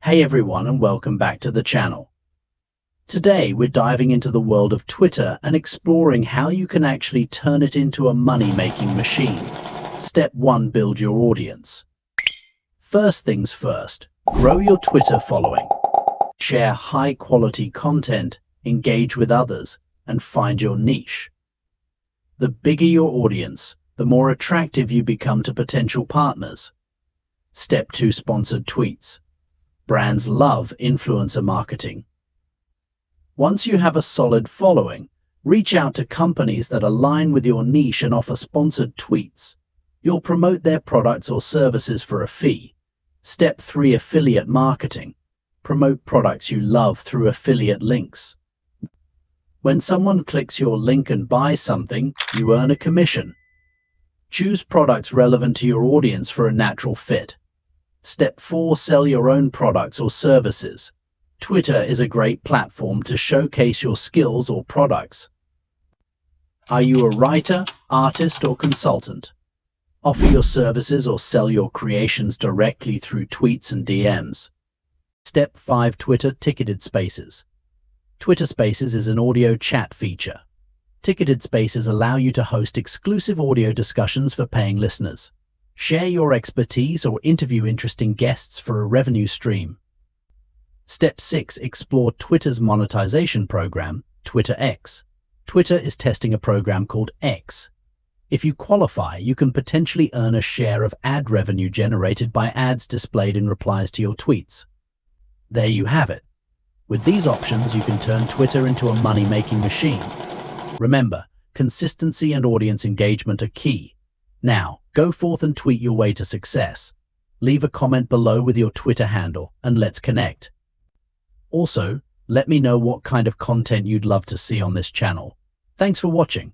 Hey everyone, and welcome back to the channel. Today we're diving into the world of Twitter and exploring how you can actually turn it into a money-making machine. Step 1. Build your audience. First things first, grow your Twitter following. Share high-quality content, engage with others, and find your niche. The bigger your audience, the more attractive you become to potential partners. Step 2. Sponsored tweets. Brands love influencer marketing. Once you have a solid following, reach out to companies that align with your niche and offer sponsored tweets. You'll promote their products or services for a fee. Step 3. Affiliate marketing. Promote products you love through affiliate links. When someone clicks your link and buys something, you earn a commission. Choose products relevant to your audience for a natural fit. Step 4. Sell your own products or services. Twitter is a great platform to showcase your skills or products. Are you a writer, artist, or consultant? Offer your services or sell your creations directly through tweets and DMs. Step 5. Twitter ticketed spaces. Twitter Spaces is an audio chat feature. Ticketed spaces allow you to host exclusive audio discussions for paying listeners. Share your expertise or interview interesting guests for a revenue stream. Step 6. Explore Twitter's monetization program, Twitter X. Twitter is testing a program called X. If you qualify, you can potentially earn a share of ad revenue generated by ads displayed in replies to your tweets. There you have it. With these options, you can turn Twitter into a money-making machine. Remember, consistency and audience engagement are key. Now, go forth and tweet your way to success. Leave a comment below with your Twitter handle and let's connect. Also, let me know what kind of content you'd love to see on this channel. Thanks for watching.